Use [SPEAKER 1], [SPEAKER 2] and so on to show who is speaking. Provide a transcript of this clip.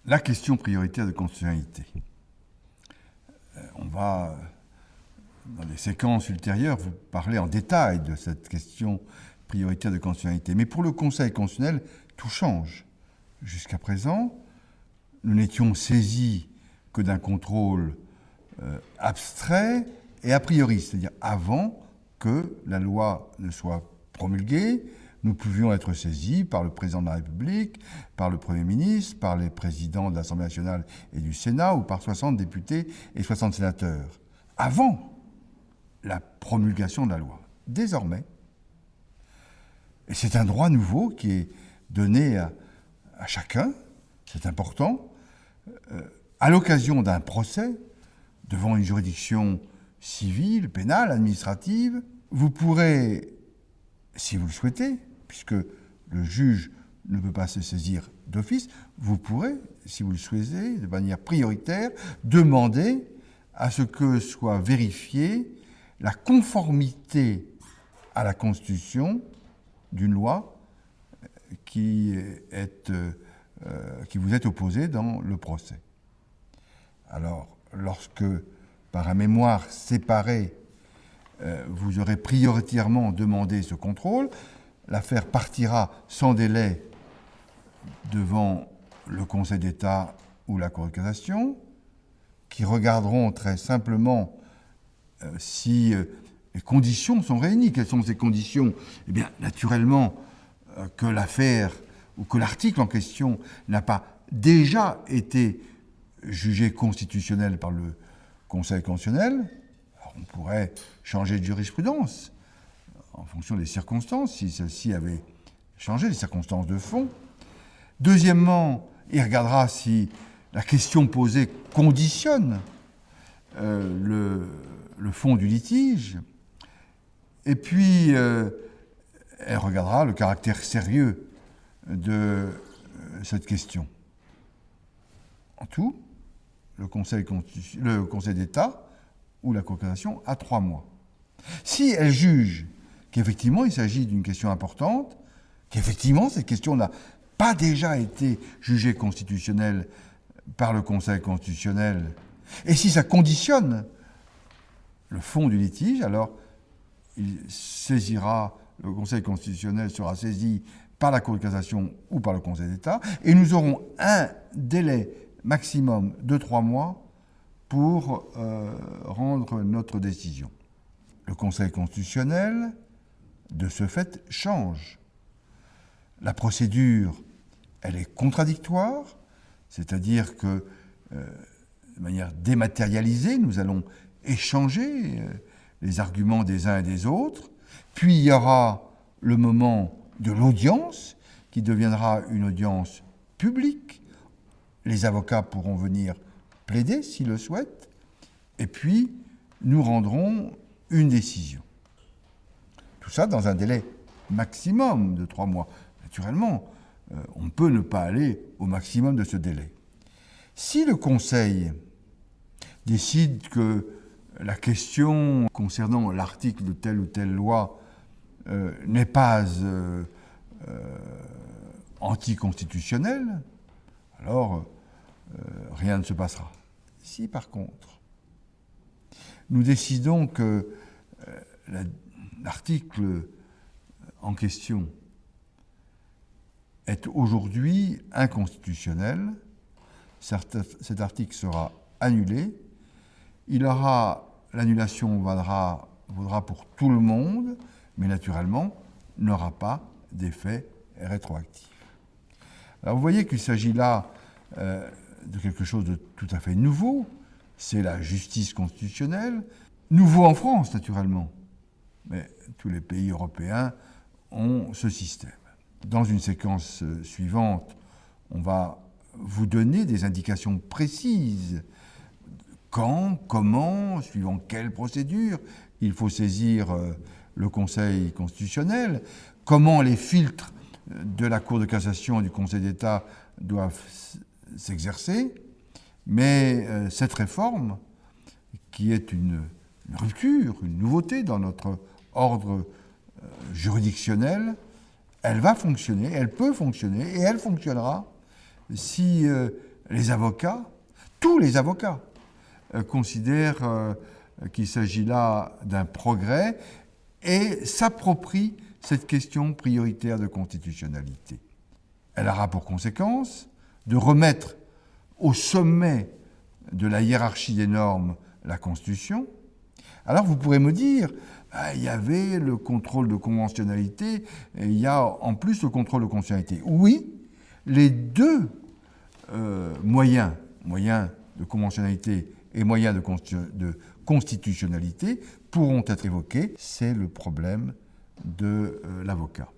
[SPEAKER 1] La question prioritaire de constitutionnalité. On va, dans les séquences ultérieures, vous parler en détail de cette question prioritaire de constitutionnalité. Mais pour le Conseil constitutionnel, tout change. Jusqu'à présent, nous n'étions saisis que d'un contrôle abstrait et a priori, c'est-à-dire avant que la loi ne soit promulguée, nous pouvions être saisis par le président de la République, par le Premier ministre, par les présidents de l'Assemblée nationale et du Sénat, ou par 60 députés et 60 sénateurs, avant la promulgation de la loi. Désormais, et c'est un droit nouveau qui est donné à chacun, c'est important, à l'occasion d'un procès devant une juridiction civile, pénale, administrative, vous pourrez, si vous le souhaitez, puisque le juge ne peut pas se saisir d'office, vous pourrez, si vous le souhaitez, de manière prioritaire, demander à ce que soit vérifiée la conformité à la Constitution d'une loi qui vous est opposée dans le procès. Alors, lorsque, par un mémoire séparé, vous aurez prioritairement demandé ce contrôle, l'affaire partira sans délai devant le Conseil d'État ou la Cour de cassation, qui regarderont très simplement si les conditions sont réunies. Quelles sont ces conditions ? Eh bien, naturellement, que l'affaire ou que l'article en question n'a pas déjà été jugé constitutionnel par le Conseil constitutionnel. Alors, on pourrait changer de jurisprudence en fonction des circonstances, si celle-ci avait changé, les circonstances de fond. Deuxièmement, il regardera si la question posée conditionne le fond du litige. Et puis, elle regardera le caractère sérieux de cette question. En tout, le Conseil d'État ou la Cour de cassation a 3 mois. Si elle juge qu'effectivement il s'agit d'une question importante, qu'effectivement cette question n'a pas déjà été jugée constitutionnelle par le Conseil constitutionnel, et si ça conditionne le fond du litige, alors il saisira, le Conseil constitutionnel sera saisi par la Cour de cassation ou par le Conseil d'État, et nous aurons un délai maximum de 3 mois pour rendre notre décision. Le Conseil constitutionnel, de ce fait, change. La procédure, elle est contradictoire, c'est-à-dire que, de manière dématérialisée, nous allons échanger les arguments des uns et des autres, puis il y aura le moment de l'audience, qui deviendra une audience publique. Les avocats pourront venir plaider s'ils le souhaitent, et puis nous rendrons une décision. Tout ça dans un délai maximum de 3 mois. Naturellement, on peut ne pas aller au maximum de ce délai. Si le Conseil décide que la question concernant l'article de telle ou telle loi n'est pas anticonstitutionnelle, alors rien ne se passera. Si par contre, nous décidons que l'article en question est aujourd'hui inconstitutionnel, cet article sera annulé, l'annulation vaudra pour tout le monde, mais naturellement n'aura pas d'effet rétroactif. Alors vous voyez qu'il s'agit là de quelque chose de tout à fait nouveau, c'est la justice constitutionnelle, nouveau en France naturellement, mais tous les pays européens ont ce système. Dans une séquence suivante, on va vous donner des indications précises. Quand, comment, suivant quelle procédure, il faut saisir le Conseil constitutionnel, comment les filtres de la Cour de cassation et du Conseil d'État doivent s'exercer. Mais cette réforme, qui est une rupture, une nouveauté dans notre ordre juridictionnel, elle va fonctionner, elle peut fonctionner, et elle fonctionnera si les avocats, tous les avocats, considèrent qu'il s'agit là d'un progrès et s'approprient cette question prioritaire de constitutionnalité. Elle aura pour conséquence de remettre au sommet de la hiérarchie des normes la Constitution. Alors vous pourrez me dire, il y avait le contrôle de conventionnalité et il y a en plus le contrôle de constitutionnalité. Oui, les deux moyens de conventionnalité et moyens de constitutionnalité pourront être évoqués. C'est le problème de l'avocat.